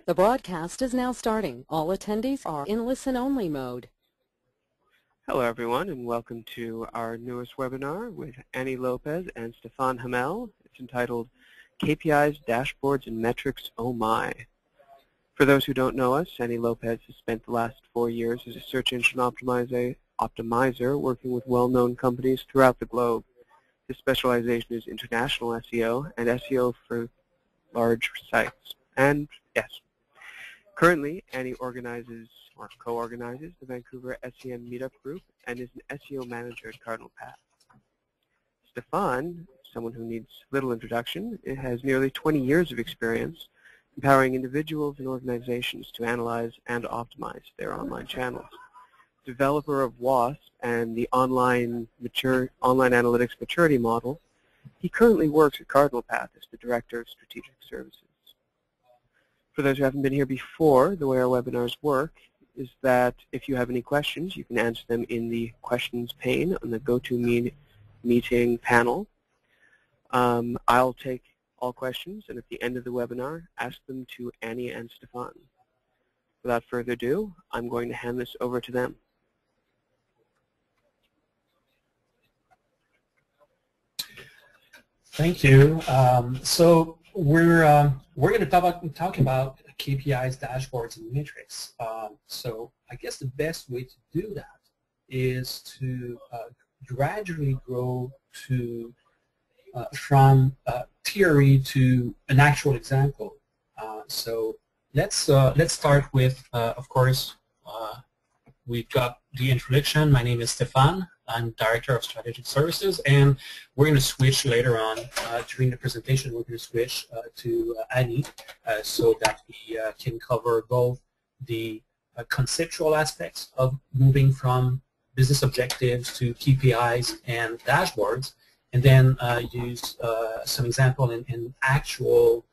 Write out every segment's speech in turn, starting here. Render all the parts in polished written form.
The broadcast is now starting. All attendees are in listen-only mode. Hello everyone, and welcome to our newest webinar with Enrich Lopez and Stéphane Hamel. It's entitled KPIs, Dashboards, and Metrics, Oh My. For those who don't know us, Enrich Lopez has spent the last 4 years as a search engine optimizer working with well-known companies throughout the globe. His specialization is international SEO and SEO for large sites. And yes, currently, Annie organizes or co-organizes the Vancouver SEM Meetup Group and is an SEO manager at Cardinal Path. Stéphane, someone who needs little introduction, has nearly 20 years of experience empowering individuals and organizations to analyze and optimize their online channels. Developer of WASP and the online analytics maturity model, he currently works at Cardinal Path as the Director of Strategic Services. For those who haven't been here before, the way our webinars work is that if you have any questions, you can answer them in the questions pane on the GoToMeeting panel. I'll take all questions, and at the end of the webinar, ask them to Annie and Stéphane. Without further ado, I'm going to hand this over to them. Thank you. So we're going to talk about KPIs, dashboards, and metrics. So I guess the best way to do that is to gradually go to from theory to an actual example. So let's start with, of course, we've got the introduction. My name is Stéphane. I'm Director of Strategic Services, and we're going to switch later on during the presentation. We're going to switch to Annie so that we can cover both the conceptual aspects of moving from business objectives to KPIs and dashboards, and then use some example in actual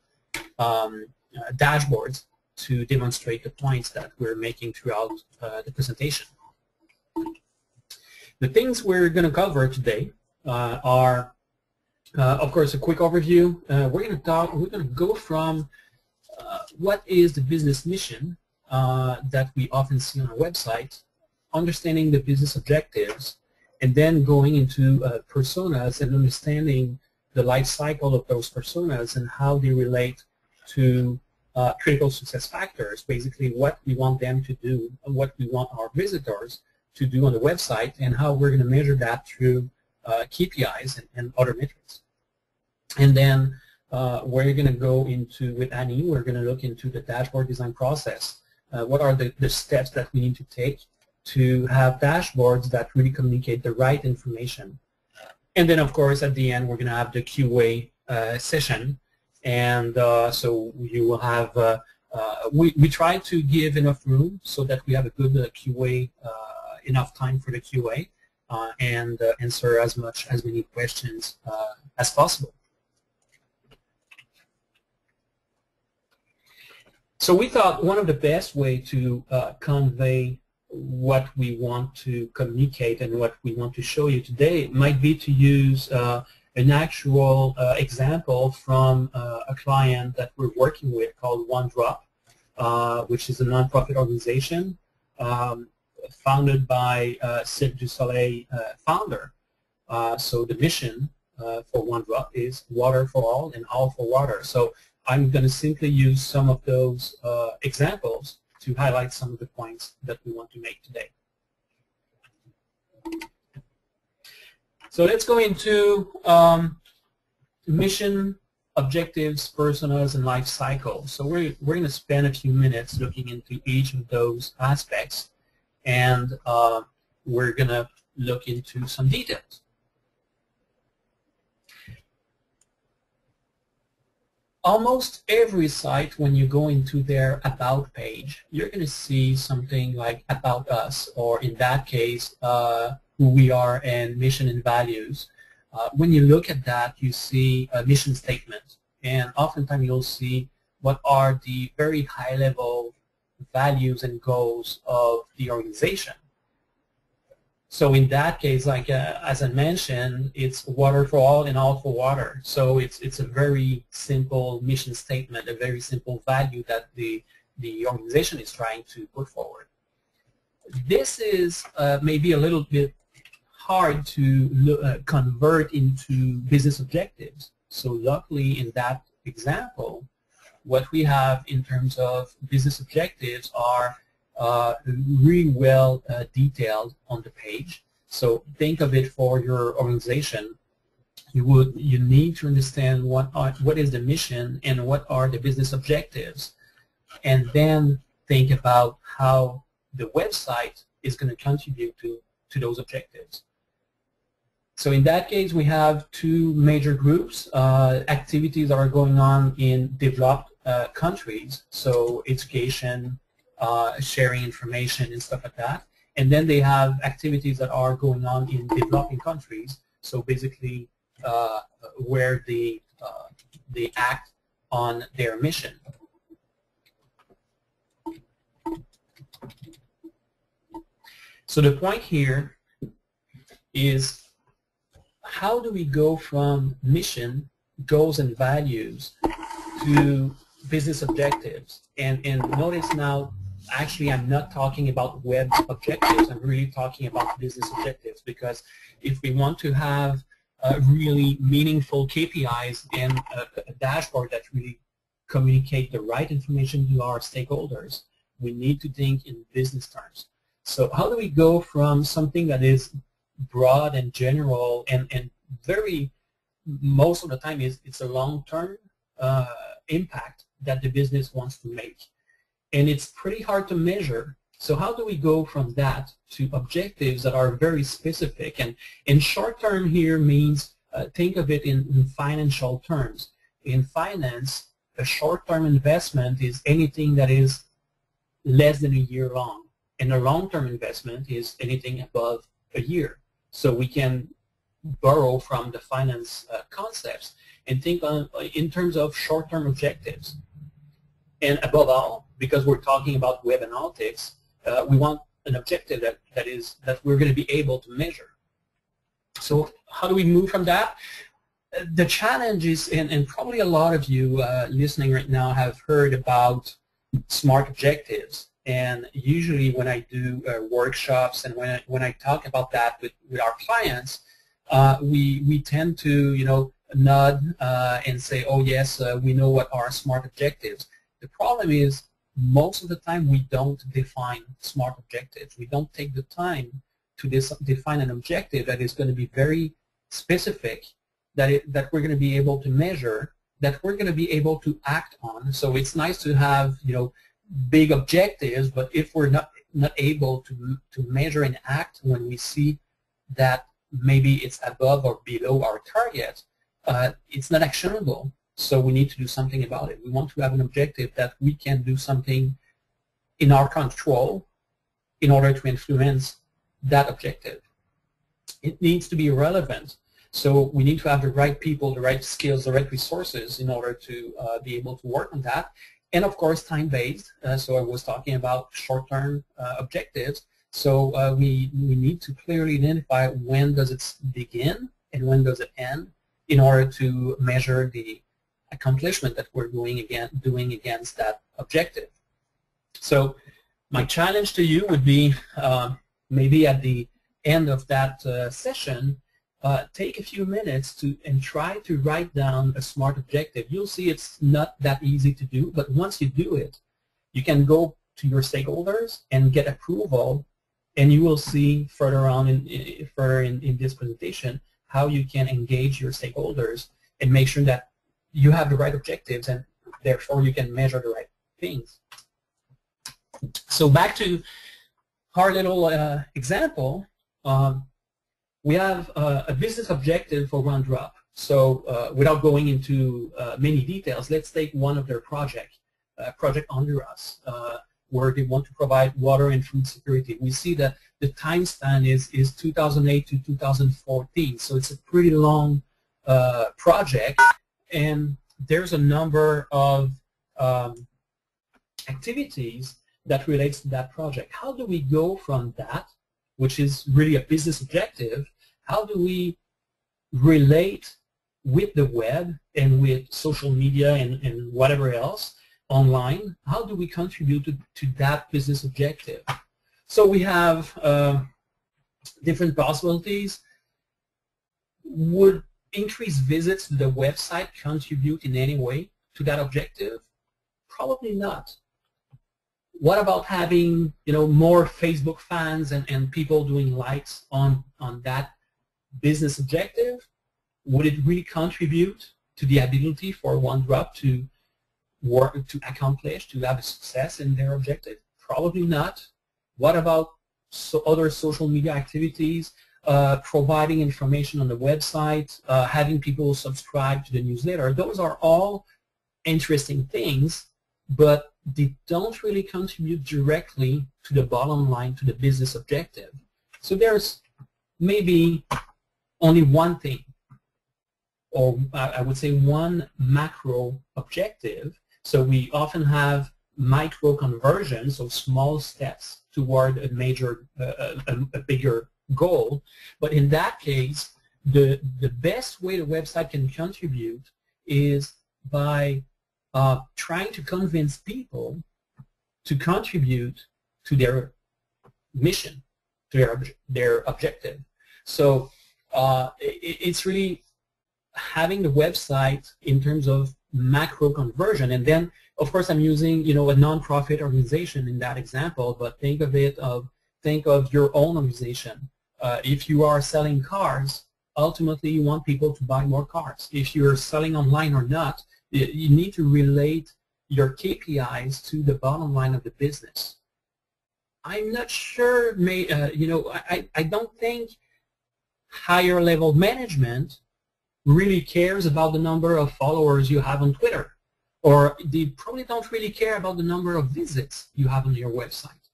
dashboards to demonstrate the points that we're making throughout the presentation. The things we're going to cover today are, of course, a quick overview. We're going to go from what is the business mission that we often see on our website, understanding the business objectives, and then going into personas and understanding the life cycle of those personas and how they relate to critical success factors, basically what we want them to do and what we want our visitors to do on the website, and how we're going to measure that through KPIs and other metrics. And then we're going to go into, with Annie, we're going to look into the dashboard design process. What are the steps that we need to take to have dashboards that really communicate the right information? And then, of course, at the end, we're going to have the QA session. And so you will have, we try to give enough room so that we have a good QA, enough time for the QA, and answer as many questions as possible. So we thought one of the best way to convey what we want to communicate and what we want to show you today might be to use an actual example from a client that we're working with called One Drop, which is a nonprofit organization founded by Cirque du Soleil founder. So the mission for One Drop is water for all and all for water. So I'm going to simply use some of those examples to highlight some of the points that we want to make today. So let's go into mission, objectives, personas, and life cycle. So we're going to spend a few minutes looking into each of those aspects, and we're going to look into some details. Almost every site, when you go into their About page, you're going to see something like About Us, or in that case, who we are and mission and values. When you look at that, you see a mission statement, and oftentimes you'll see what are the very high-level values and goals of the organization. So in that case, like as I mentioned, it's water for all and all for water. So it's a very simple mission statement, a very simple value that the the organization is trying to put forward. This is maybe a little bit hard to convert into business objectives. So luckily in that example, what we have in terms of business objectives are really well detailed on the page. So think of it for your organization. You need to understand what is the mission and what are the business objectives, and then think about how the website is going to contribute to those objectives. So in that case, we have two major groups. Activities that are going on in developed countries, so education, sharing information and stuff like that. And then they have activities that are going on in developing countries, so basically where they act on their mission. So the point here is, how do we go from mission, goals and values to business objectives? And notice now, actually I'm not talking about web objectives, I'm really talking about business objectives, because if we want to have really meaningful KPIs and a dashboard that really communicate the right information to our stakeholders, we need to think in business terms. So how do we go from something that is broad and general and very, most of the time it's a long-term impact that the business wants to make, and it's pretty hard to measure. So how do we go from that to objectives that are very specific? And short-term here means think of it in financial terms. In finance, a short-term investment is anything that is less than a year long, and a long-term investment is anything above a year. So we can borrow from the finance concepts and think in terms of short-term objectives. And above all, because we're talking about web analytics, we want an objective that we're going to be able to measure. So how do we move from that? The challenge is, and probably a lot of you listening right now have heard about SMART objectives. And usually when I do workshops and when I talk about that with our clients, we tend to nod and say, oh yes, we know what are SMART objectives. The problem is, most of the time we don't define SMART objectives. We don't take the time to define an objective that is going to be very specific, that we're going to be able to measure, that we're going to be able to act on. So it's nice to have big objectives, but if we're not able to measure and act when we see that maybe it's above or below our target, it's not actionable. So we need to do something about it. We want to have an objective that we can do something in our control in order to influence that objective. It needs to be relevant. So we need to have the right people, the right skills, the right resources in order to be able to work on that. And of course, time-based. So I was talking about short-term objectives. So we need to clearly identify when does it begin and when does it end in order to measure the accomplishment that we're doing against that objective. So my challenge to you would be maybe at the end of that session, take a few minutes and try to write down a SMART objective. You'll see it's not that easy to do, but once you do it, you can go to your stakeholders and get approval, and you will see further on in this presentation how you can engage your stakeholders and make sure that you have the right objectives and therefore you can measure the right things. So back to our little example, we have a business objective for OneDrop. So without going into many details, let's take one of their projects, Project Honduras, where they want to provide water and food security. We see that the time span is 2008 to 2014, so it's a pretty long project, and there's a number of activities that relates to that project. How do we go from that, which is really a business objective, how do we relate with the web and with social media and whatever else online, how do we contribute to that business objective? So we have different possibilities. Would increased visits to the website contribute in any way to that objective? Probably not. What about having, more Facebook fans and people doing likes on that business objective? Would it really contribute to the ability for OneDrop to work, to accomplish, to have a success in their objective? Probably not. What about other social media activities, providing information on the website, having people subscribe to the newsletter? Those are all interesting things, but they don't really contribute directly to the bottom line, to the business objective. So there's maybe only one thing, or I would say one macro objective. So we often have micro conversions, so small steps toward a major, a bigger goal. But in that case, the best way the website can contribute is by trying to convince people to contribute to their mission, to their objective. So it's really having the website in terms of macro conversion. And then, of course, I'm using a nonprofit organization in that example, but think of your own organization. If you are selling cars, ultimately you want people to buy more cars. If you're selling online or not, you need to relate your KPIs to the bottom line of the business. I'm not sure, I don't think higher level management really cares about the number of followers you have on Twitter, or they probably don't really care about the number of visits you have on your website.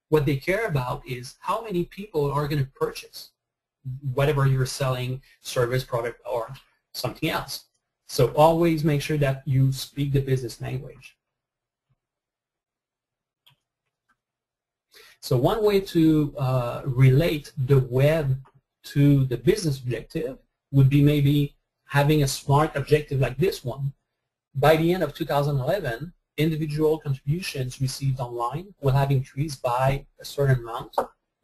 What they care about is how many people are going to purchase whatever you're selling, service, product, or something else. So always make sure that you speak the business language. So one way to relate the web to the business objective would be maybe having a smart objective like this one. By the end of 2011, individual contributions received online will have increased by a certain amount,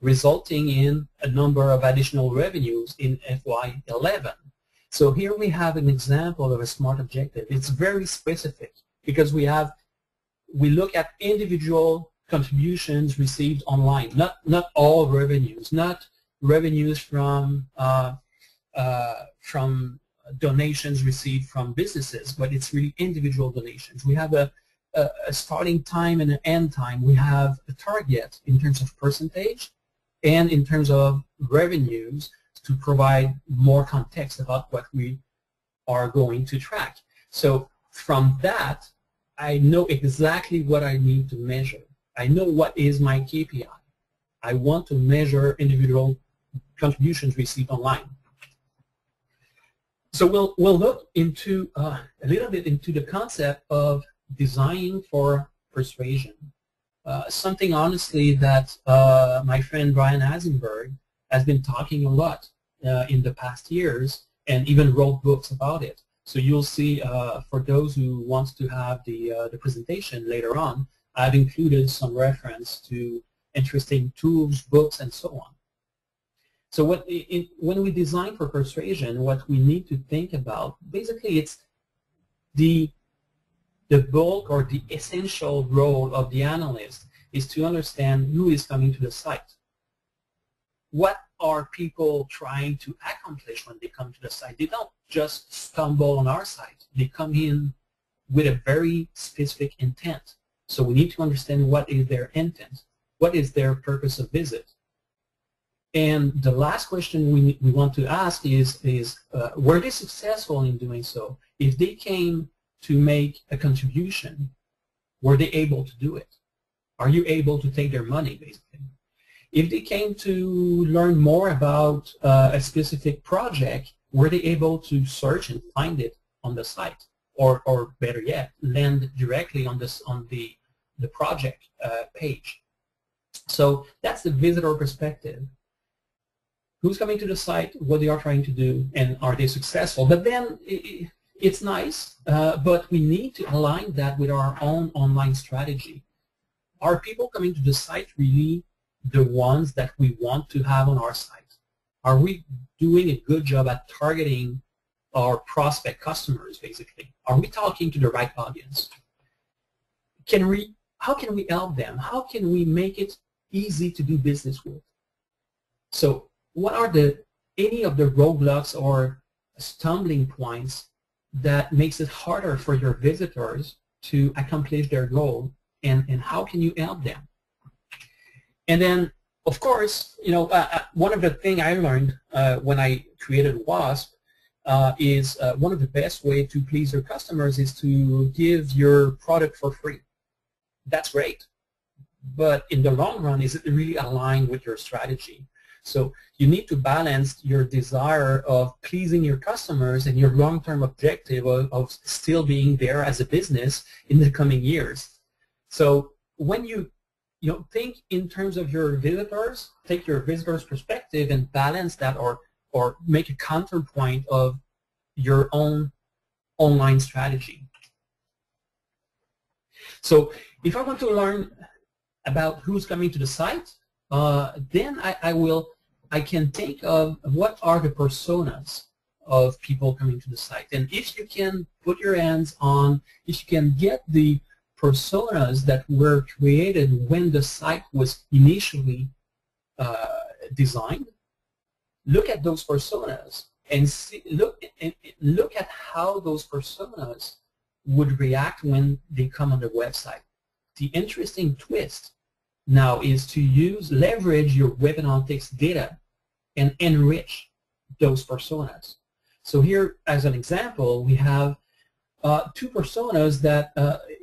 resulting in a number of additional revenues in FY11. So here we have an example of a smart objective. It's very specific because we look at individual contributions received online, not all revenues, not revenues from donations received from businesses, but it's really individual donations. We have a starting time and an end time. We have a target in terms of percentage and in terms of revenues to provide more context about what we are going to track. So from that, I know exactly what I need to measure. I know what is my KPI. I want to measure individual contributions received online. So we'll look into a little bit into the concept of designing for persuasion. Something honestly that my friend Brian Eisenberg has been talking a lot in the past years, and even wrote books about it. So you'll see, for those who want to have the presentation later on, I've included some reference to interesting tools, books, and so on. So when we design for persuasion, what we need to think about, basically it's the bulk or the essential role of the analyst is to understand who is coming to the site. What are people trying to accomplish when they come to the site? They don't just stumble on our site. They come in with a very specific intent. So we need to understand what is their intent. What is their purpose of visit? And the last question we want to ask is were they successful in doing so? If they came to make a contribution, were they able to do it? Are you able to take their money, basically? If they came to learn more about a specific project, were they able to search and find it on the site? Or better yet, land directly on the project page? So that's the visitor perspective. Who's coming to the site, what they are trying to do, and are they successful? But then it's nice, but we need to align that with our own online strategy. Are people coming to the site really the ones that we want to have on our site? Are we doing a good job at targeting our prospect customers, basically? Are we talking to the right audience? How can we help them? How can we make it easy to do business with? So what are any of the roadblocks or stumbling points that makes it harder for your visitors to accomplish their goal, and how can you help them? And then, of course, one of the things I learned when I created WASP is one of the best ways to please your customers is to give your product for free. That's great, but in the long run, is it really aligned with your strategy? So you need to balance your desire of pleasing your customers and your long-term objective of still being there as a business in the coming years. So when you think in terms of your visitors, take your visitors' perspective and balance that, or make a counterpoint of your own online strategy. So if I want to learn about who's coming to the site, then I can think of what are the personas of people coming to the site. And if you can put your hands on, if you can get the personas that were created when the site was initially designed, look at those personas and look at how those personas would react when they come on the website. The interesting twist now is to leverage your web analytics data and enrich those personas. So here, as an example, we have two personas that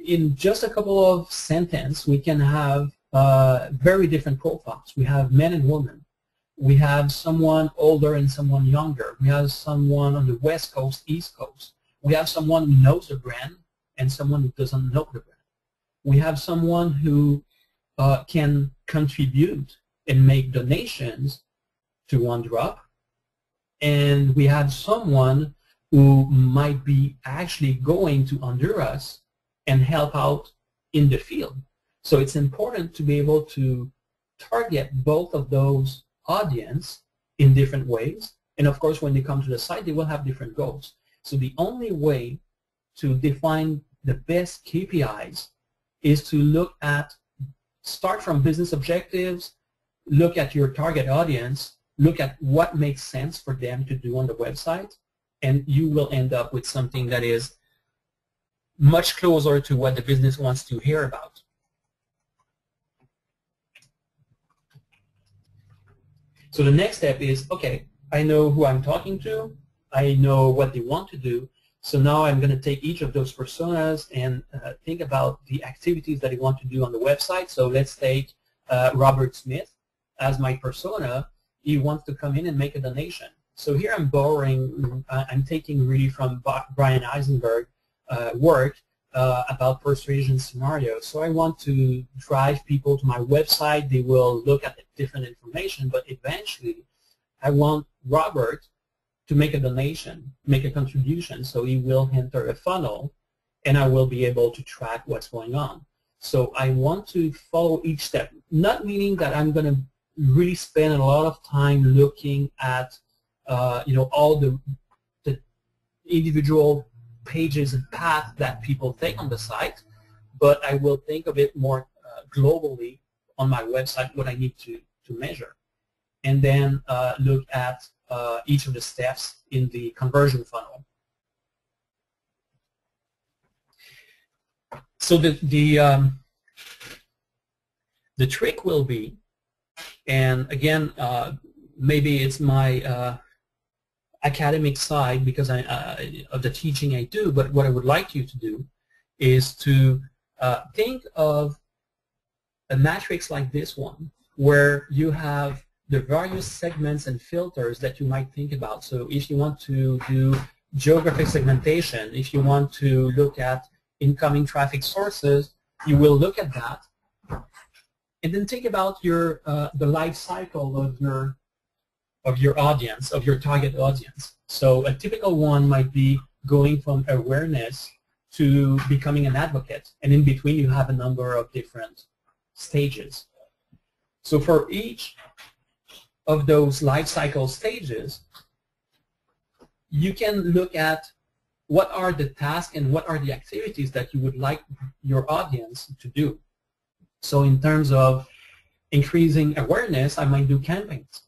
in just a couple of sentences we can have very different profiles. We have men and women. We have someone older and someone younger. We have someone on the West Coast, East Coast. We have someone who knows the brand and someone who doesn't know the brand. We have someone who can contribute and make donations to OneDrop, and we have someone who might be actually going to Honduras and help out in the field. So it's important to be able to target both of those audience in different ways, and of course when they come to the site they will have different goals. So the only way to define the best KPIs is to start from business objectives, look at your target audience, look at what makes sense for them to do on the website, and you will end up with something that is much closer to what the business wants to hear about. So the next step is, okay, I know who I'm talking to, I know what they want to do, so now I'm going to take each of those personas and think about the activities that they want to do on the website. So let's take Robert Smith as my persona. He wants to come in and make a donation. So here I'm taking really from Brian Eisenberg's work about persuasion scenarios. So I want to drive people to my website. They will look at the different information, but eventually I want Robert to make a donation, make a contribution. So he will enter a funnel, and I will be able to track what's going on. So I want to follow each step, not meaning that I'm going to really spend a lot of time looking at all the individual pages and paths that people take on the site, but I will think of it more globally on my website, what I need to measure, and then look at each of the steps in the conversion funnel. So the trick will be, and again, maybe it's my academic side because of the teaching I do, but what I would like you to do is to think of a matrix like this one, where you have the various segments and filters that you might think about. So if you want to do geographic segmentation, if you want to look at incoming traffic sources, you will look at that. And then think about your the life cycle of your audience, of your target audience. So a typical one might be going from awareness to becoming an advocate. And in between, you have a number of different stages. So for each of those life cycle stages, you can look at what are the tasks and what are the activities that you would like your audience to do. So in terms of increasing awareness, I might do campaigns.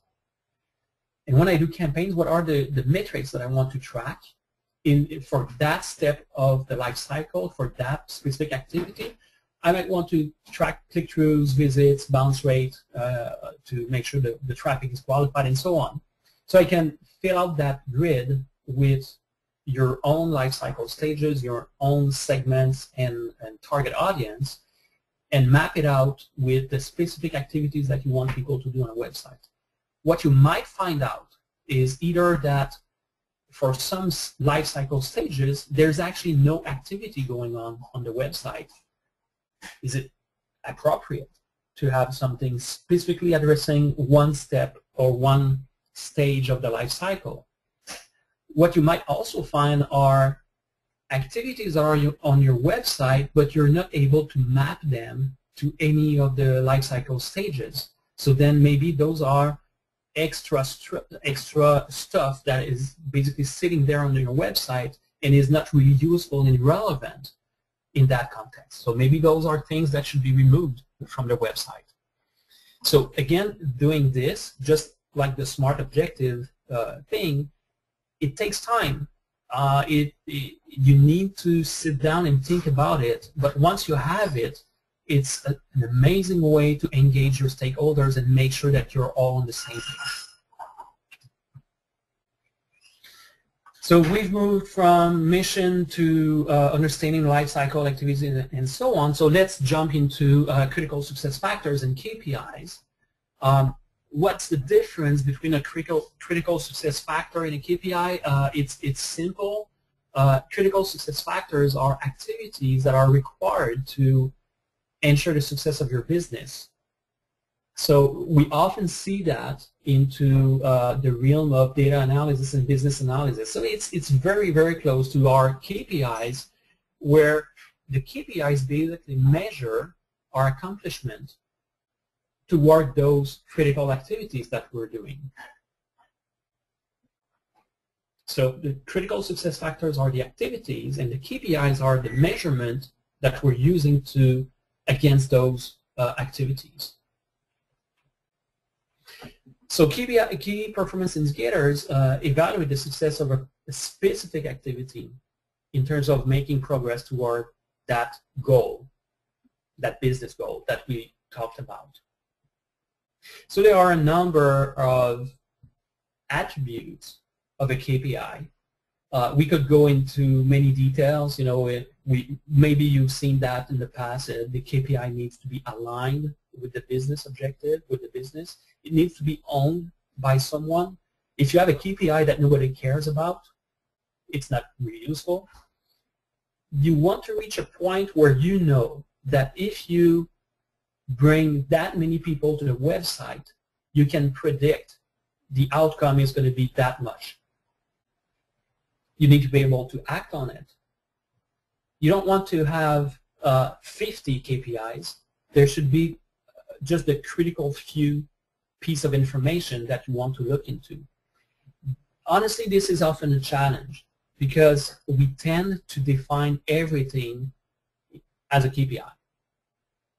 And when I do campaigns, what are the metrics that I want to track for that step of the life cycle, for that specific activity? I might want to track click-throughs, visits, bounce rate to make sure that the traffic is qualified and so on. So I can fill out that grid with your own life cycle stages, your own segments and target audience, and map it out with the specific activities that you want people to do on a website. What you might find out is either that for some life cycle stages, there's actually no activity going on the website. Is it appropriate to have something specifically addressing one step or one stage of the life cycle? What you might also find are activities are on your website, but you're not able to map them to any of the life cycle stages. So then maybe those are extra stuff that is basically sitting there on your website and is not really useful and relevant in that context. So maybe those are things that should be removed from the website. So again, doing this, just like the SMART objective thing, it takes time. You need to sit down and think about it, but once you have it, it's an amazing way to engage your stakeholders and make sure that you're all on the same page. So we've moved from mission to understanding life cycle activities and so on. So let's jump into critical success factors and KPIs. What's the difference between a critical success factor and a KPI? It's simple. Critical success factors are activities that are required to ensure the success of your business. So we often see that into the realm of data analysis and business analysis. So it's very, very close to our KPIs, where the KPIs basically measure our accomplishment toward those critical activities that we're doing. So the critical success factors are the activities, and the KPIs are the measurement that we're using against those activities. So key performance indicators evaluate the success of a specific activity in terms of making progress toward that goal, that business goal that we talked about. So there are a number of attributes of a KPI. We could go into many details. You know, maybe you've seen that in the past. The KPI needs to be aligned with the business objective, with the business. It needs to be owned by someone. If you have a KPI that nobody cares about, it's not really useful. You want to reach a point where you know that if you bring that many people to the website, you can predict the outcome is going to be that much. You need to be able to act on it. You don't want to have 50 KPIs. There should be just the critical few piece of information that you want to look into. Honestly, this is often a challenge because we tend to define everything as a KPI.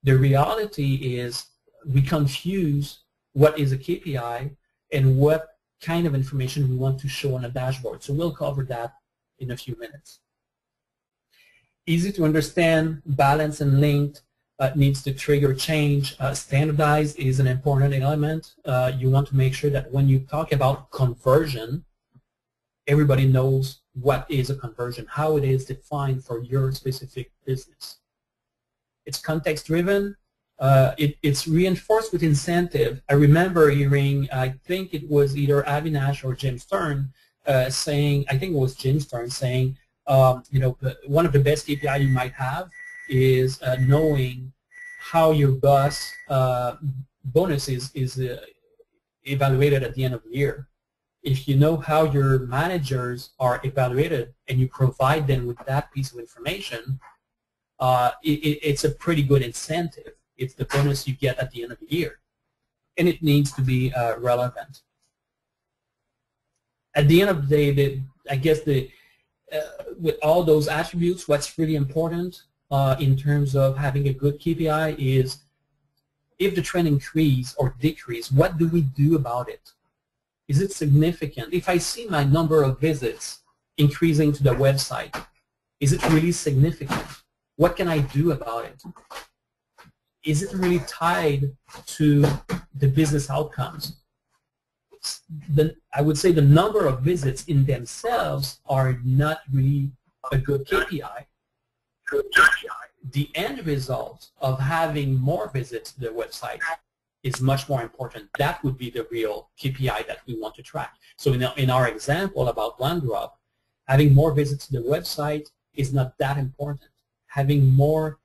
The reality is we confuse what is a KPI and what kind of information we want to show on a dashboard. So we'll cover that in a few minutes. Easy to understand, balanced and linked, needs to trigger change. Standardized is an important element. You want to make sure that when you talk about conversion, everybody knows what is a conversion, how it is defined for your specific business. It's context-driven. It's reinforced with incentive. I remember hearing, I think it was either Avinash or Jim Stern saying, I think it was Jim Stern saying, you know, one of the best KPI you might have is knowing how your bonus is evaluated at the end of the year. if you know how your managers are evaluated and you provide them with that piece of information, it's a pretty good incentive. It's the bonus you get at the end of the year. And it needs to be relevant. At the end of the day, I guess with all those attributes, what's really important in terms of having a good KPI is if the trend increase or decrease, what do we do about it? Is it significant? If I see my number of visits increasing to the website, is it really significant? What can I do about it? Is it really tied to the business outcomes? I would say the number of visits in themselves are not really a good KPI. The end result of having more visits to the website is much more important. That would be the real KPI that we want to track. So in our example about OneDrop, having more visits to the website is not that important. Having more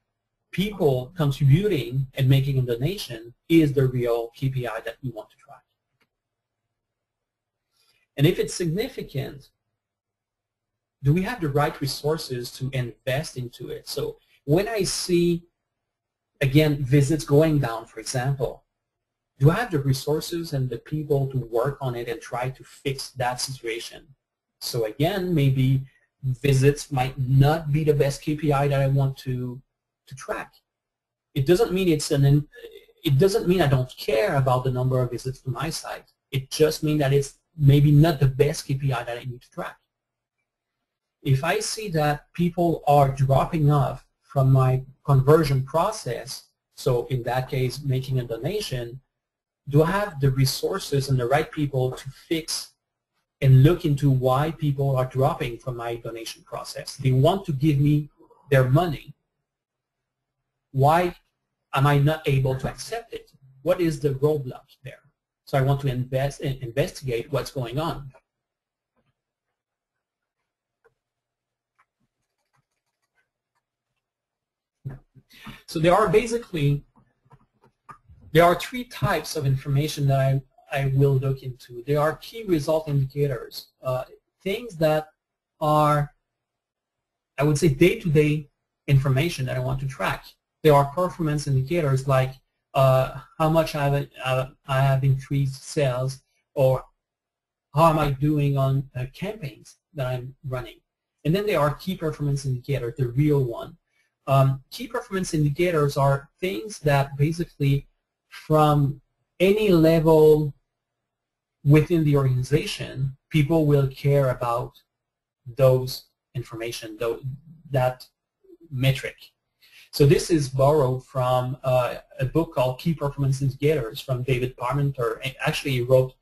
people contributing and making a donation is the real KPI that we want to track. And if it's significant, do we have the right resources to invest into it? So when I see, again, visits going down, for example, do I have the resources and the people to work on it and try to fix that situation? So again, maybe visits might not be the best KPI that I want to track. It doesn't mean it doesn't mean I don't care about the number of visits to my site. It just means that it's maybe not the best KPI that I need to track. If I see that people are dropping off from my conversion process, so in that case making a donation, do I have the resources and the right people to fix and look into why people are dropping from my donation process? They want to give me their money. Why am I not able to accept it? What is the roadblock there? So I want to investigate what's going on. So there are three types of information that I will look into. There are key result indicators, things that are, I would say, day-to-day information that I want to track. There are performance indicators like how much I have increased sales, or how am I doing on campaigns that I'm running. And then there are key performance indicators, the real one. Key performance indicators are things that basically from any level within the organization, people will care about those information, that metric. So this is borrowed from a book called Key Performance Indicators from David Parmenter. Actually, he wrote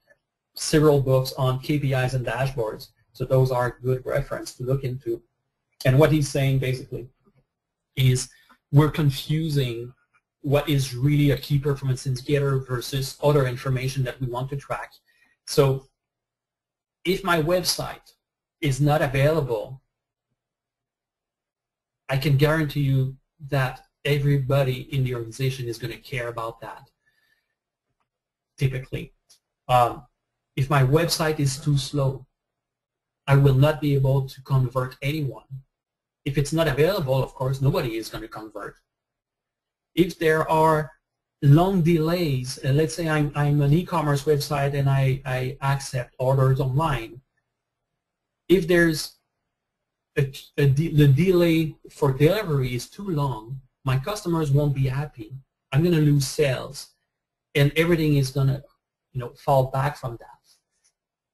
several books on KPIs and dashboards. So those are a good reference to look into. And what he's saying basically is we're confusing what is really a key performance indicator versus other information that we want to track. So if my website is not available, I can guarantee you that everybody in the organization is going to care about that, typically. If my website is too slow, I will not be able to convert anyone. If it's not available, of course, nobody is going to convert. If there are long delays, let's say I'm an e-commerce website and I accept orders online. If there's the delay for delivery is too long, my customers won't be happy. I'm going to lose sales, and everything is going to, fall back from that.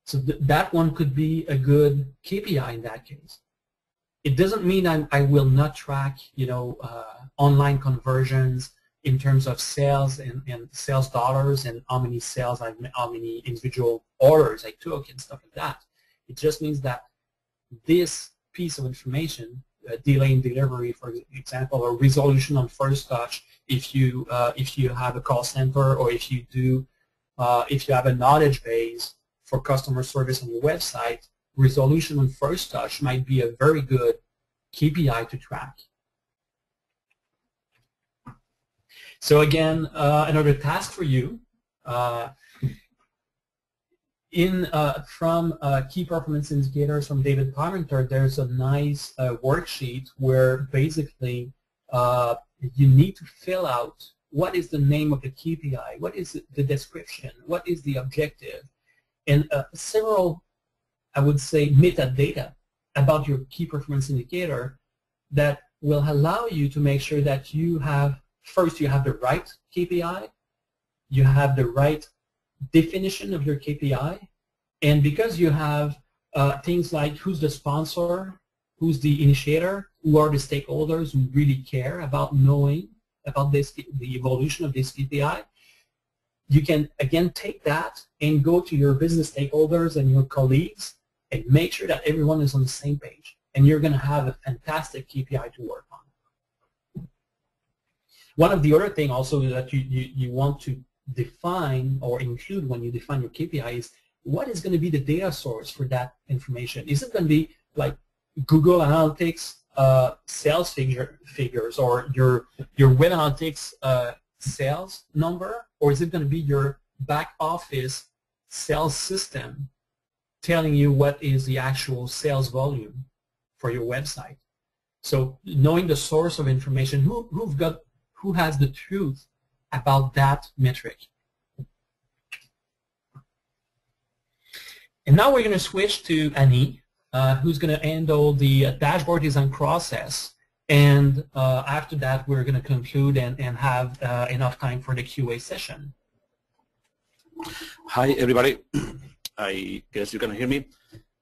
So that one could be a good KPI in that case. It doesn't mean I will not track, online conversions in terms of sales and sales dollars and how many sales how many individual orders I took and stuff like that. It just means that this piece of information, delay in delivery, for example, or resolution on first touch, if you have a call center, or if you have a knowledge base for customer service on your website, resolution on first touch might be a very good KPI to track. So again, another task for you. From Key Performance Indicators from David Parmenter, there's a nice worksheet where basically you need to fill out what is the name of the KPI, what is the description, what is the objective, and several, I would say, metadata about your key performance indicator that will allow you to make sure that you have, first you have the right KPI, you have the right definition of your KPI, and because you have things like who's the sponsor, who's the initiator, who are the stakeholders who really care about knowing about this, the evolution of this KPI, you can again take that and go to your business stakeholders and your colleagues and make sure that everyone is on the same page, and you're going to have a fantastic KPI to work on. One of the other things also that you want to define or include when you define your KPI is what is going to be the data source for that information. Is it going to be like Google Analytics sales figures or your Web Analytics sales number, or is it going to be your back office sales system telling you what is the actual sales volume for your website? So knowing the source of information, who has the truth about that metric. And now we're going to switch to Annie, who's going to handle the dashboard design process. And after that, we're going to conclude and have enough time for the QA session. Hi, everybody. I guess you can hear me.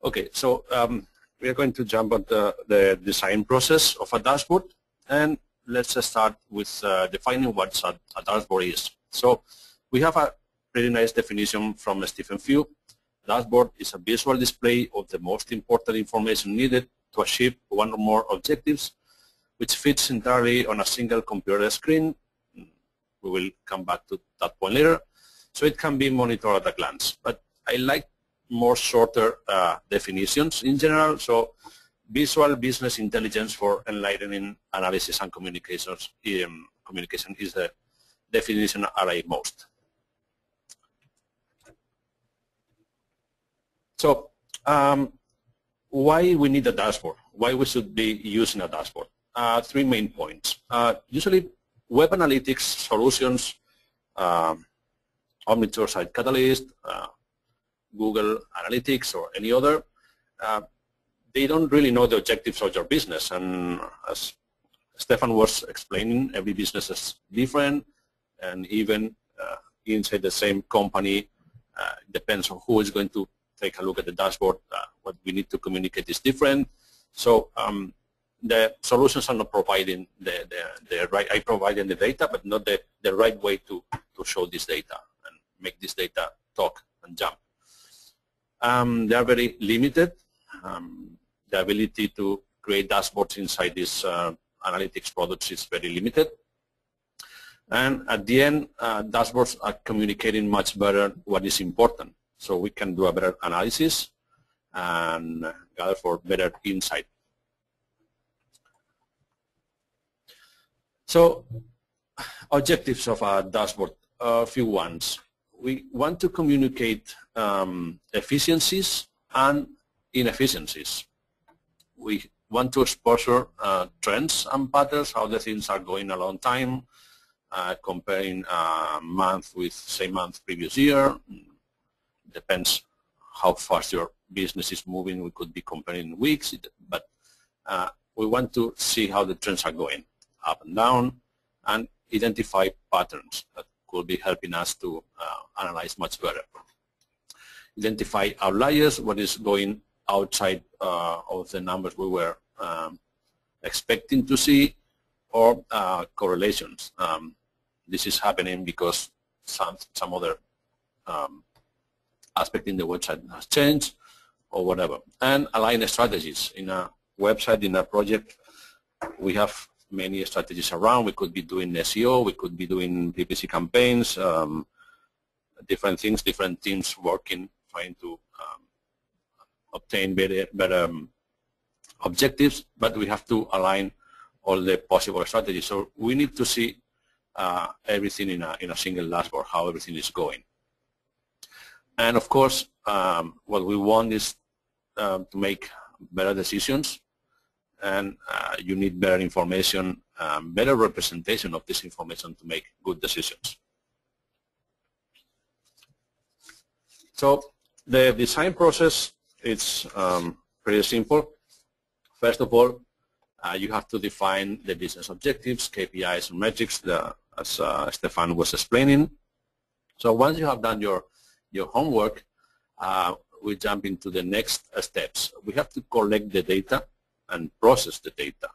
Okay, so we are going to jump on the design process of a dashboard. And let's just start with defining what a dashboard is. So we have a pretty nice definition from Stephen Few. Dashboard is a visual display of the most important information needed to achieve one or more objectives, which fits entirely on a single computer screen. We will come back to that point later. So it can be monitored at a glance. But I like more shorter definitions in general. So visual business intelligence for enlightening analysis and communications. Communication is the definition I like most. So why we need a dashboard? Why we should be using a dashboard? Three main points. Usually web analytics solutions, Omniture Site Catalyst, Google Analytics or any other, they don't really know the objectives of your business. And as Stéphane was explaining, every business is different, and even inside the same company, depends on who is going to take a look at the dashboard. What we need to communicate is different. So the solutions are not providing the right, I providing the data, but not the right way to show this data and make this data talk and jump. They are very limited. The ability to create dashboards inside these analytics products is very limited. And at the end, dashboards are communicating much better what is important. So we can do a better analysis and gather for better insight. So objectives of a dashboard, a few ones. We want to communicate efficiencies and inefficiencies. We want to exposure trends and patterns, how the things are going a long time, comparing month with same month previous year. Depends how fast your business is moving. We could be comparing weeks, but we want to see how the trends are going up and down and identify patterns that could be helping us to analyze much better. Identify outliers, what is going outside of the numbers we were expecting to see, or correlations. This is happening because some other aspect in the website has changed or whatever. And align strategies. In a website, in a project, we have many strategies around. We could be doing SEO, we could be doing PPC campaigns, different things, different teams working, trying to obtain better objectives, but we have to align all the possible strategies. So we need to see everything in a single dashboard, how everything is going. And of course, what we want is to make better decisions, and you need better information, better representation of this information to make good decisions. So the design process is pretty simple. First of all, you have to define the business objectives, KPIs, and metrics, as Stéphane was explaining. So once you have done your homework, we jump into the next steps. We have to collect the data and process the data.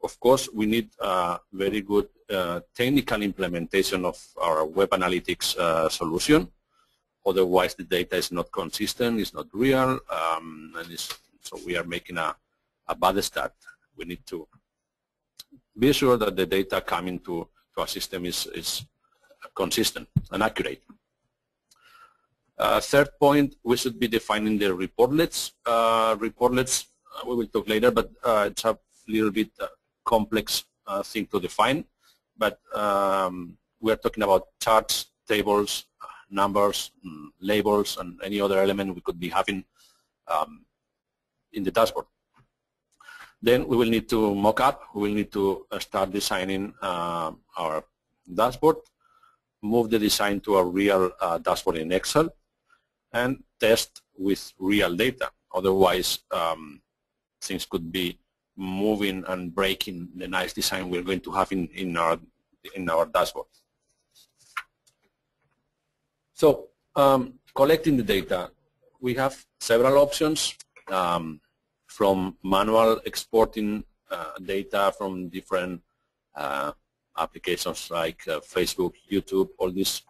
Of course, we need very good technical implementation of our web analytics solution. Otherwise, the data is not consistent, it's not real, so we are making a bad start. We need to be sure that the data coming to our system is consistent and accurate. Third point, we should be defining the reportlets. Reportlets, we will talk later, but it's a little bit complex thing to define. But we are talking about charts, tables, numbers, labels, and any other element we could be having in the dashboard. Then we will need to mock up. We will need to start designing our dashboard, move the design to a real dashboard in Excel, and test with real data. Otherwise, things could be moving and breaking the nice design we're going to have in our dashboard. So collecting the data, we have several options, from manual exporting data from different applications like Facebook, YouTube, all these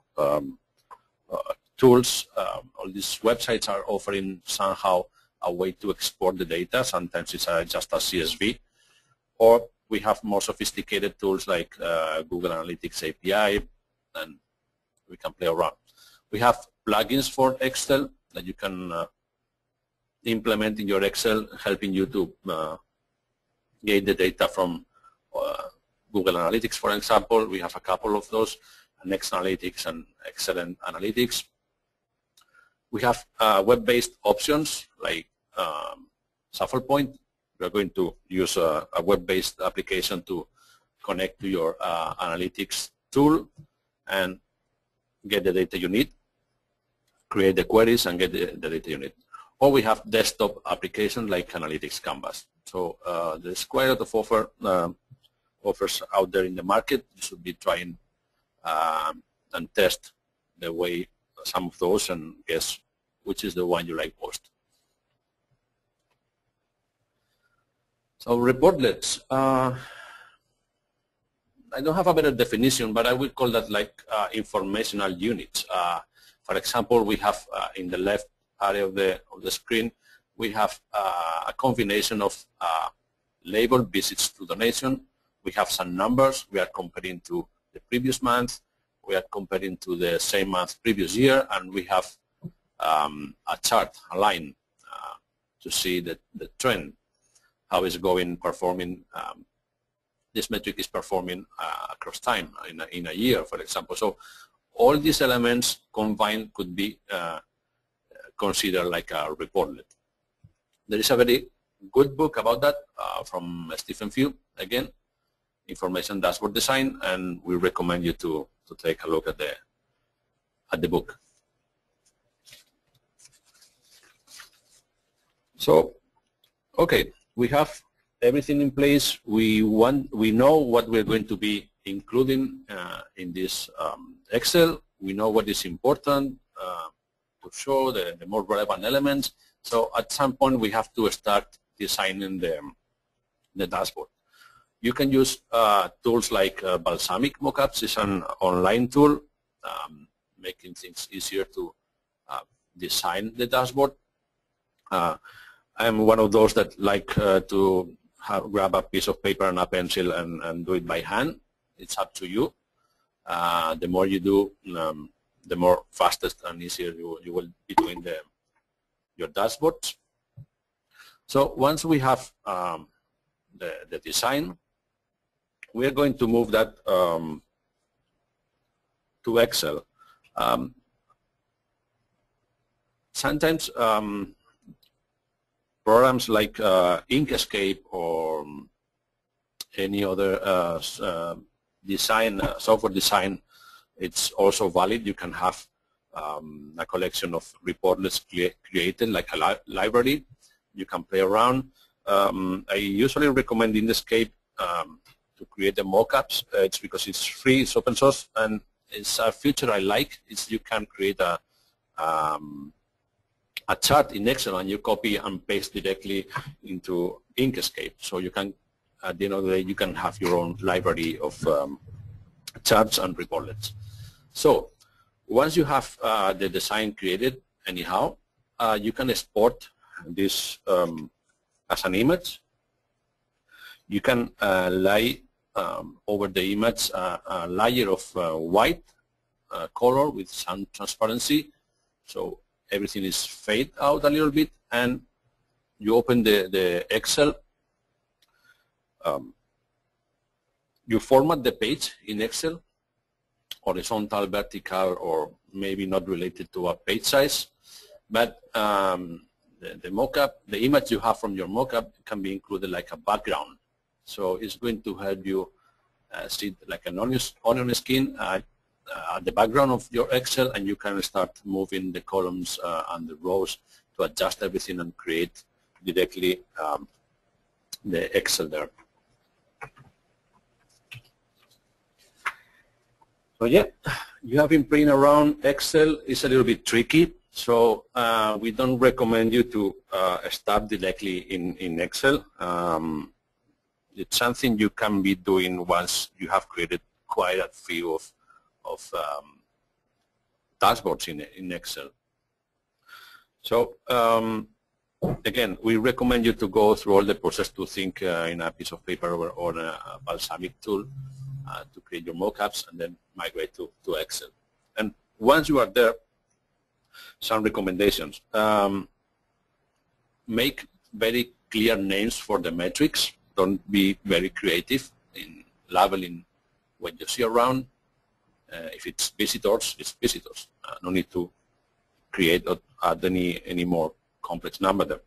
tools, all these websites are offering somehow a way to export the data. Sometimes it's just a CSV. Or we have more sophisticated tools like Google Analytics API, and we can play around. We have plugins for Excel that you can implement in your Excel, helping you to get the data from Google Analytics, for example. We have a couple of those, Next Analytics and Excellent Analytics. We have web-based options like ShufflePoint. We are going to use a web-based application to connect to your analytics tool and get the data you need, create the queries, and get the data you need. Or we have desktop applications like Analytics Canvas. So there's quite a lot of offers out there in the market. You should be trying and test the way some of those and guess which is the one you like most. So reportlets. I don't have a better definition, but I would call that like informational units. For example, we have in the left area of the screen, we have a combination of labeled visits to donation. We have some numbers. We are comparing to the previous month. We are comparing to the same month previous year, and we have a chart, a line to see the trend, how it's going, performing. This metric is performing across time in a year, for example. So all these elements combined could be considered like a reportlet. There is a very good book about that from Stephen Few, again, Information Dashboard Design, and we recommend you to take a look at the book. So, okay, we have everything in place. We know what we're going to be including in this Excel. We know what is important to show the more relevant elements. So at some point we have to start designing the dashboard. You can use tools like Balsamiq Mockups. It's an online tool making things easier to design the dashboard. I'm one of those that like to grab a piece of paper and a pencil and do it by hand. It's up to you. The more you do, the more fastest and easier you will be doing your dashboards. So once we have the design, we are going to move that to Excel. sometimes programs like Inkscape or any other design, software design, it's also valid. You can have a collection of reportlets created like a library. You can play around. I usually recommend Inkscape to create the mockups. It's because it's free, it's open source, and it's a feature I like. Is you can create a chart in Excel and you copy and paste directly into Inkscape. So you can, at the end of the day, you can have your own library of charts and reportlets. So once you have the design created, anyhow, you can export this as an image. You can lay over the image a layer of white color with some transparency, so everything is fade out a little bit, and you open the Excel. You format the page in Excel, horizontal, vertical, or maybe not related to a page size, but the mockup, the image you have from your mockup can be included like a background. So it's going to help you see like an onion skin at the background of your Excel, and you can start moving the columns and the rows to adjust everything and create directly the Excel there. So yeah, you have been playing around. Excel is a little bit tricky, so we don't recommend you to start directly in Excel. It's something you can be doing once you have created quite a few of dashboards in Excel. So again, we recommend you to go through all the process to think in a piece of paper or a balsamic tool to create your mockups and then migrate to Excel. And once you are there, some recommendations. Make very clear names for the metrics. Don't be very creative in labeling what you see around. If it's visitors, it's visitors. No need to create or add any more complex number there.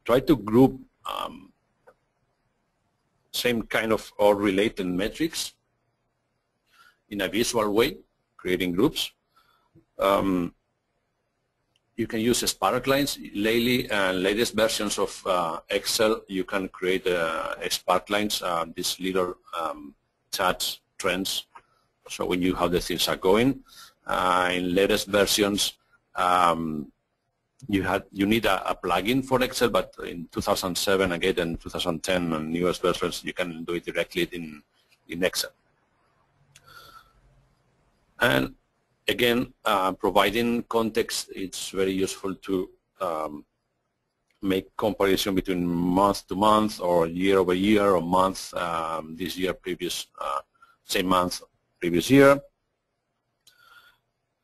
Try to group same kind of or related metrics in a visual way, creating groups. You can use spark lines. Latest versions of Excel, you can create spark lines, these little charts, trends, so when you how the things are going. In latest versions, you need a plugin for Excel, but in 2007 again and 2010 and newest versions, you can do it directly in Excel. And again, providing context, it's very useful to make comparison between month to month or year over year or month, this year, previous, same month, previous year.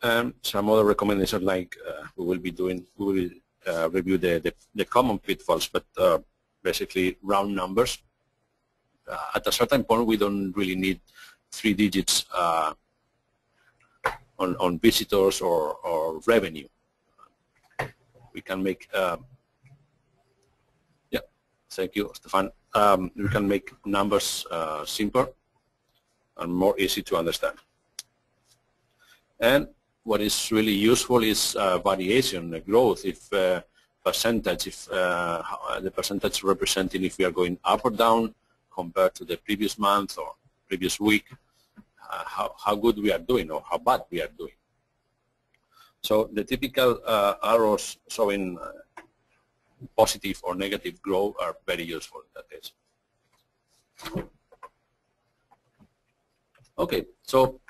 And some other recommendations like we will review the common pitfalls, but basically round numbers. At a certain point, we don't really need 3 digits on visitors or revenue. We can make, yeah, thank you, Stéphane. We can make numbers simpler and more easy to understand. And what is really useful is variation, the growth, if percentage, if the percentage representing if we are going up or down compared to the previous month or previous week. How good we are doing or how bad we are doing. So the typical arrows showing positive or negative growth are very useful in that case. Okay, so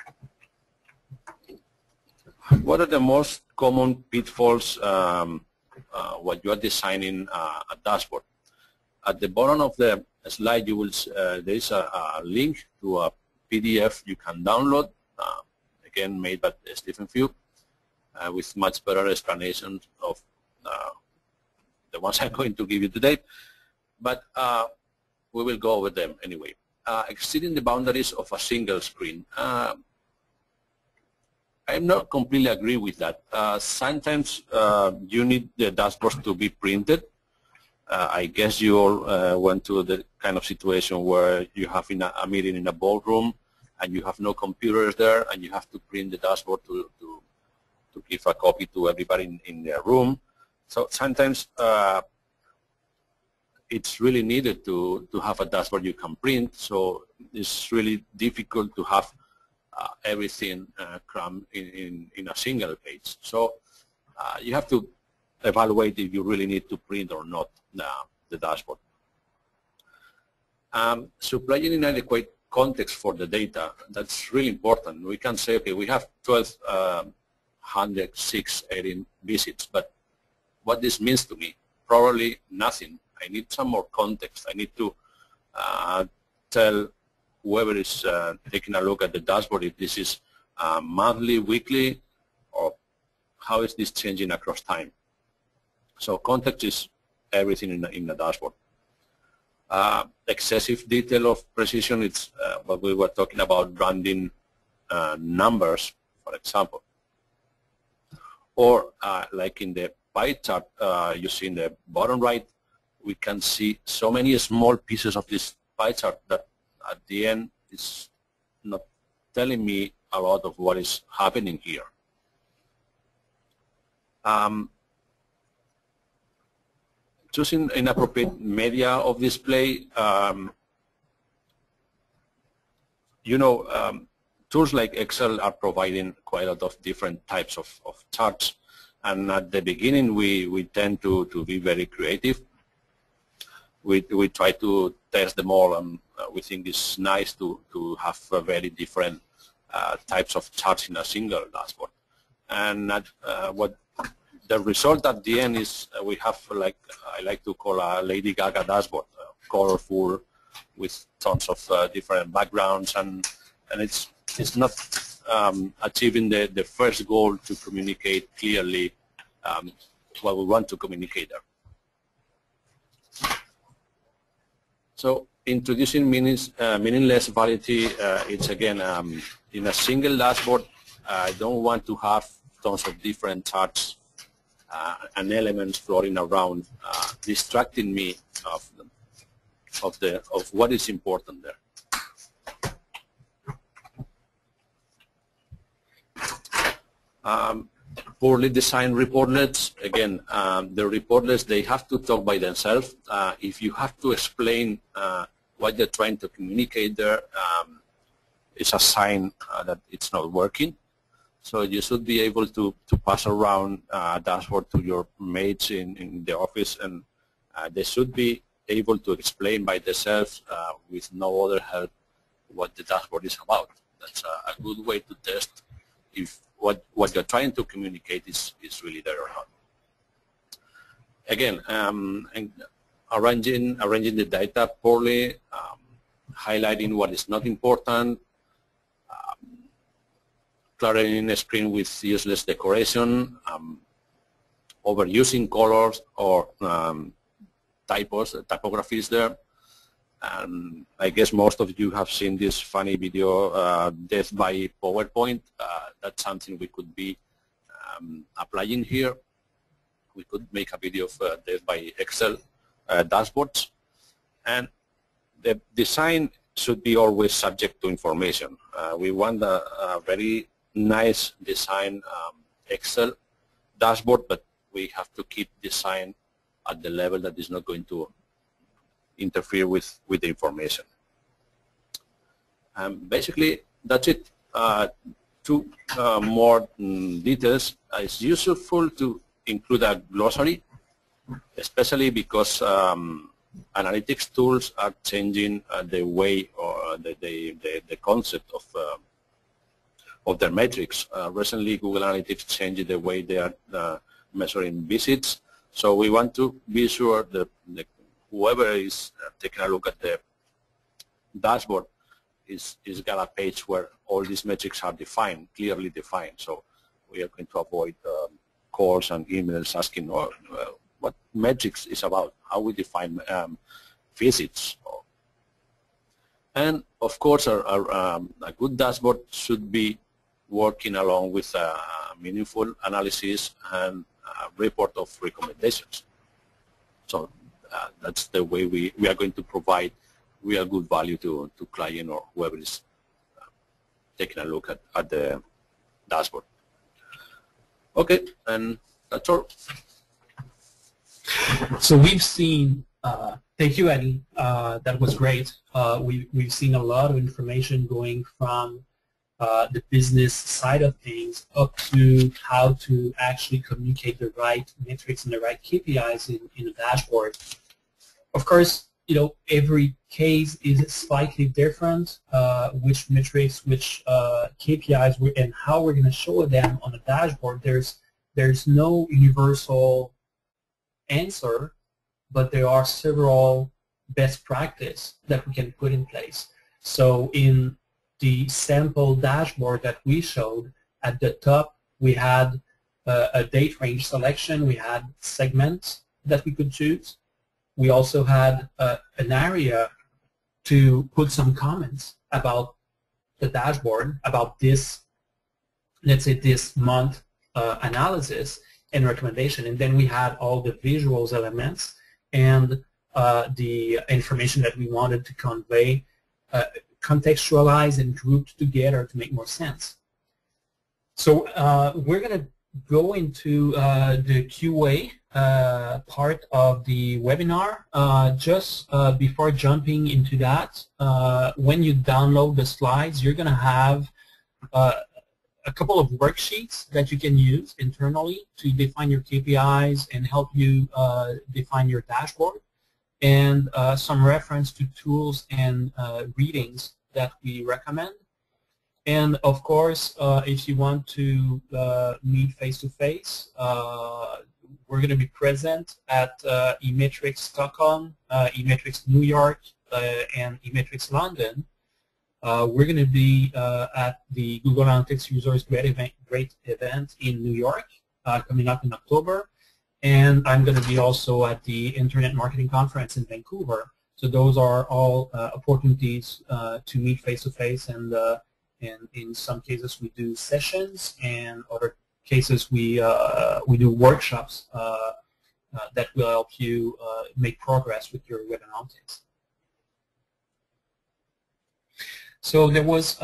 what are the most common pitfalls when you are designing a dashboard? At the bottom of the slide, you will there is a link to a PDF you can download, again made by Stephen Few, with much better explanations of the ones I'm going to give you today, but we will go over them anyway. Exceeding the boundaries of a single screen. I'm not completely agree with that. Sometimes you need the dashboards to be printed. I guess you all went to the kind of situation where you have a meeting in a ballroom and you have no computers there and you have to print the dashboard to give a copy to everybody in their room. So sometimes it's really needed to have a dashboard you can print, so it's really difficult to have everything crammed in a single page. So you have to evaluate if you really need to print or not the dashboard. Supplying inadequate context for the data, that's really important. We can say, okay, we have 1,206 visits, but what this means to me? Probably nothing. I need some more context. I need to tell whoever is taking a look at the dashboard if this is monthly, weekly, or how is this changing across time. So context is everything in the dashboard. Excessive detail of precision, it's what we were talking about, rounding numbers, for example. Or like in the pie chart you see in the bottom right, we can see so many small pieces of this pie chart that at the end is not telling me a lot of what is happening here. Choosing inappropriate media of display, tools like Excel are providing quite a lot of different types of charts, and at the beginning we tend to be very creative. We try to test them all, and we think it's nice to have very different types of charts in a single dashboard. And what the result at the end is we have, like I like to call a Lady Gaga dashboard, colorful, with tons of different backgrounds, and it's not achieving the first goal to communicate clearly what we want to communicate there. So introducing meaningless validity, it's again in a single dashboard. I don't want to have tons of different charts and elements floating around, distracting me of what is important there. Poorly designed reportlets, again, the reportlets, they have to talk by themselves. If you have to explain what you're trying to communicate there, it's a sign that it's not working. So you should be able to pass around a dashboard to your mates in the office, and they should be able to explain by themselves with no other help what the dashboard is about. That's a good way to test if what you're trying to communicate is really there or not. Again, and arranging the data poorly, highlighting what is not important, cluttering a screen with useless decoration, overusing colors or typographies there. And I guess most of you have seen this funny video, Death by PowerPoint. That's something we could be applying here. We could make a video of Death by Excel dashboards. And the design should be always subject to information. We want a very nice design Excel dashboard, but we have to keep design at the level that is not going to interfere with the information. Basically, that's it. Two more details. It's useful to include a glossary, especially because analytics tools are changing the way or the concept of their metrics. Recently, Google Analytics changed the way they are measuring visits. So we want to be sure that whoever is taking a look at the dashboard is got a page where all these metrics are defined, clearly defined. So we are going to avoid calls and emails asking what metrics is about, how we define visits. And of course, a good dashboard should be working along with meaningful analysis and a report of recommendations. So that's the way we are going to provide real good value to client or whoever is taking a look at the dashboard. Okay, and that's all. So we've seen, thank you, Eddie, that was great. We've seen a lot of information going from the business side of things up to how to actually communicate the right metrics and the right KPIs in a dashboard. Of course, you know, every case is slightly different, which metrics, which KPIs, and how we're going to show them on the dashboard. There's no universal answer, but there are several best practice that we can put in place. So in the sample dashboard that we showed, at the top we had a date range selection, we had segments that we could choose. We also had an area to put some comments about the dashboard, about this, let's say this month analysis and recommendation. And then we had all the visuals elements and the information that we wanted to convey, contextualized and grouped together to make more sense. So we're going to go into the QA part of the webinar. Just before jumping into that, when you download the slides, you're going to have a couple of worksheets that you can use internally to define your KPIs and help you define your dashboard, and some reference to tools and readings that we recommend. And of course, if you want to meet face-to-face, we're going to be present at eMetrics Stockholm, eMetrics New York, and eMetrics London. We're going to be at the Google Analytics Users Great event in New York coming up in October. And I'm going to be also at the Internet Marketing Conference in Vancouver. So those are all opportunities to meet face-to-face, and in some cases we do sessions, and other cases we do workshops that will help you make progress with your web analytics. So there was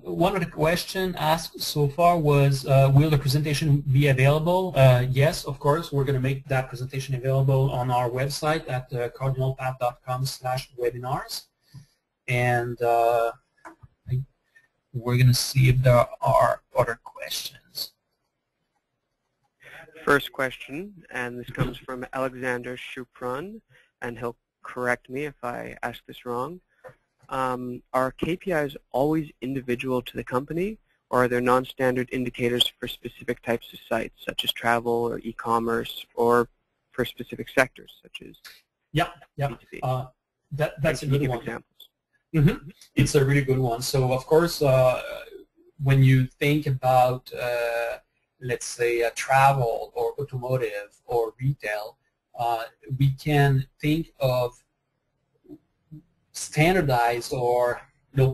one of the questions asked so far was, will the presentation be available? Yes, of course. We're going to make that presentation available on our website at cardinalpath.com/webinars. And we're going to see if there are other questions. First question, and this comes from Alexander Choupron, and he'll correct me if I ask this wrong. Are KPIs always individual to the company, or are there non-standard indicators for specific types of sites, such as travel or e-commerce, or for specific sectors, such as B2B? That's a good one. Examples. Mm-hmm. It's a really good one. So, of course, when you think about, let's say, travel or automotive or retail, we can think of standardized or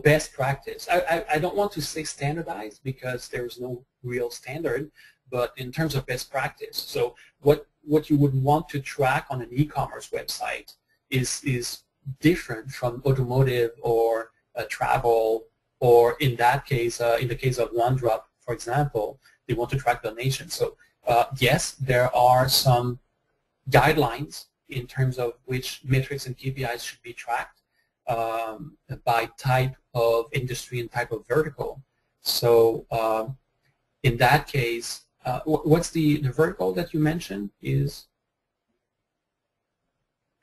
best practice. I don't want to say standardized because there's no real standard, but in terms of best practice. So what you would want to track on an e-commerce website is different from automotive or travel, or in that case, in the case of OneDrop, for example, they want to track donations. So yes, there are some guidelines in terms of which metrics and KPIs should be tracked by type of industry and type of vertical. So in that case, what's the vertical that you mentioned?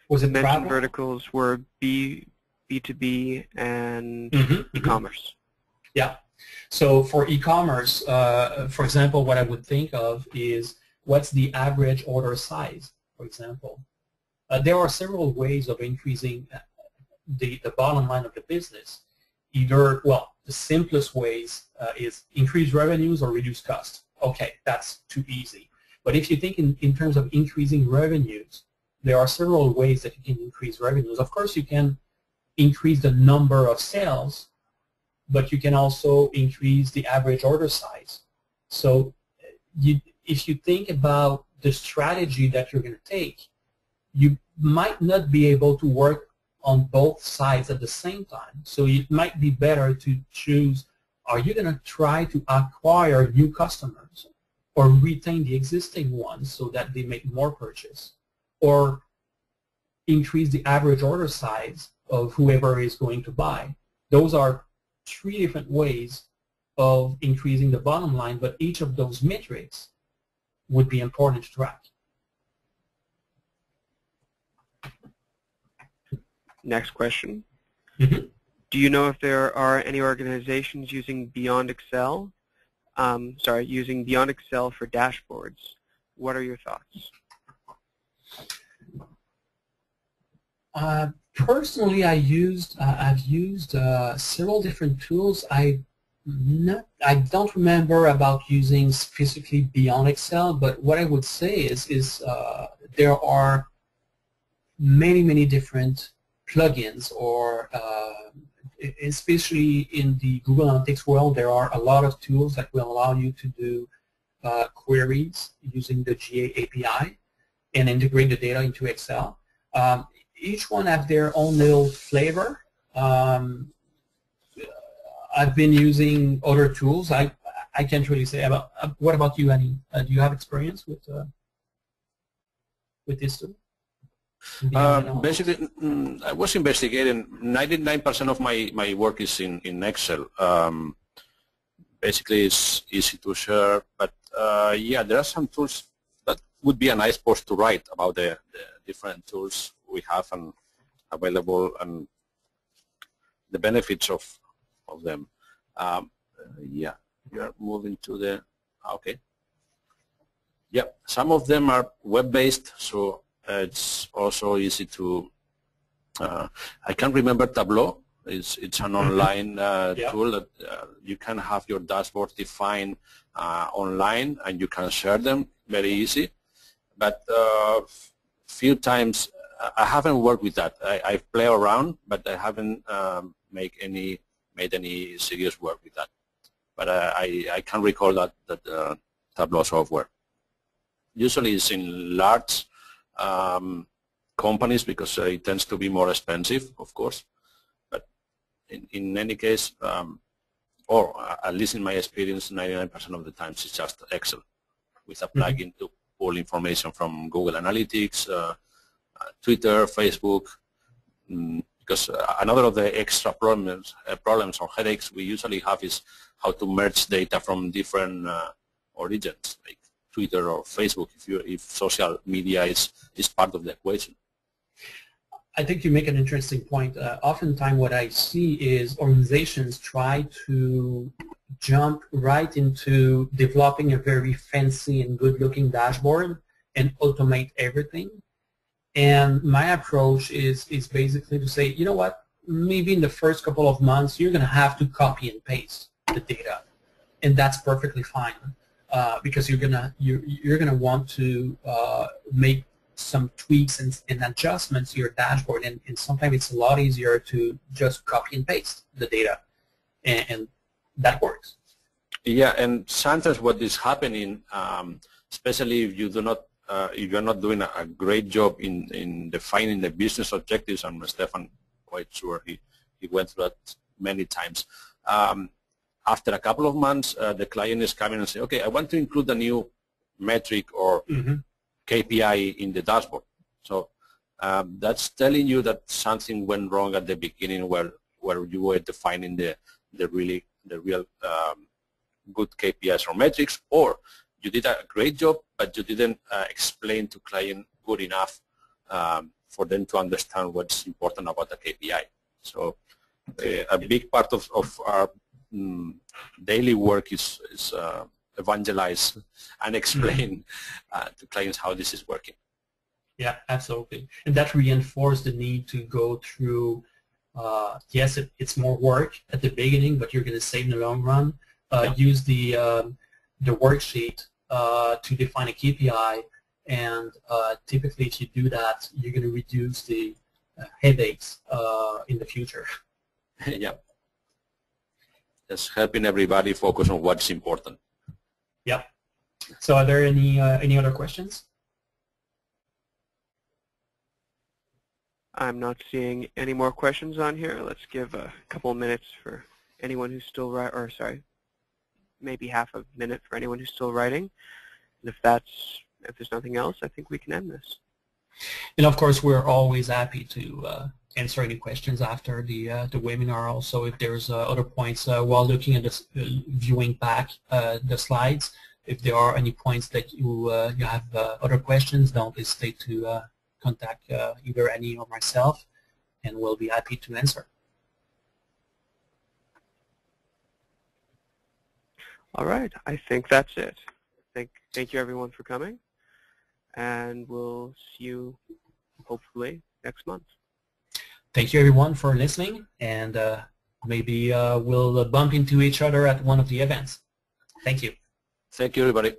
Was it travel? Verticals were B2B and e-commerce. Yeah. So for e-commerce, for example, what I would think of is what's the average order size, for example. There are several ways of increasing the bottom line of the business. Either, well, the simplest ways is increase revenues or reduce costs. Okay, that's too easy. But if you think in terms of increasing revenues, there are several ways that you can increase revenues. Of course, you can increase the number of sales but you can also increase the average order size. So if you think about the strategy that you're going to take, you might not be able to work on both sides at the same time. So it might be better to choose, are you going to try to acquire new customers or retain the existing ones so that they make more purchase, or increase the average order size of whoever is going to buy? Those are three different ways of increasing the bottom line, but each of those metrics would be important to track. Next question. Mm-hmm. Do you know if there are any organizations using Beyond Excel? Using Beyond Excel for dashboards. What are your thoughts? Personally, I've used several different tools. I don't remember about using specifically Beyond Excel, but what I would say is there are many different plugins, or especially in the Google Analytics world, there are a lot of tools that will allow you to do queries using the GA API and integrate the data into Excel. Each one have their own little flavor. I've been using other tools. I can't really say about. What about you, Annie? Do you have experience with this tool? Basically, I was investigating. 99% of my work is in Excel. Basically, it's easy to share, but yeah, there are some tools that would be a nice post to write about the different tools we have and available and the benefits of them. Yeah, we are moving to the, okay. Yeah, some of them are web-based, so it's also easy to, I can't remember Tableau. It's an online tool that you can have your dashboard defined online and you can share them very easy. But few times I haven't worked with that. I play around, but I haven't made any serious work with that. But I can recall that Tableau software. Usually it's in large companies because it tends to be more expensive, of course. But in any case, or at least in my experience, 99% of the times it's just Excel with a plugin to pull information from Google Analytics, Twitter, Facebook. Because another of the extra problems or headaches we usually have is how to merge data from different origins, like Twitter or Facebook, if social media is part of the equation. I think you make an interesting point. Oftentimes what I see is organizations try to jump right into developing a very fancy and good-looking dashboard and automate everything. And my approach is basically to say, you know what, maybe in the first couple of months you're going to have to copy and paste the data, and that's perfectly fine because you're gonna want to make some tweaks and adjustments to your dashboard, and sometimes it's a lot easier to just copy and paste the data, and that works. Yeah, and sometimes what is happening, especially if you do not. If you're not doing a great job in defining the business objectives, and Stéphane, quite sure he went through that many times. After a couple of months, the client is coming and say, okay, I want to include a new metric or KPI in the dashboard. So that's telling you that something went wrong at the beginning where you were defining the real good KPIs or metrics, or you did a great job, but you didn't explain to client good enough for them to understand what's important about the KPI. So a big part of our daily work is evangelize and explain to clients how this is working. Yeah, absolutely. And that reinforced the need to go through, yes, it's more work at the beginning, but you're going to save in the long run. Use the worksheet to define a KPI, and typically if you do that, you're going to reduce the headaches in the future. Yeah. just helping everybody focus on what's important. Yep. So are there any other questions? I'm not seeing any more questions on here. Let's give a couple of minutes for anyone who's still maybe half a minute for anyone who's still writing. And if there's nothing else, I think we can end this. And of course, we're always happy to answer any questions after the webinar. Also, if there's other points while looking at this, viewing back the slides, if there are any points that you have other questions, don't hesitate to contact either Annie or myself, and we'll be happy to answer. All right, I think that's it. Thank you everyone for coming, and we'll see you hopefully next month. Thank you everyone for listening, and maybe we'll bump into each other at one of the events. Thank you. Thank you, everybody.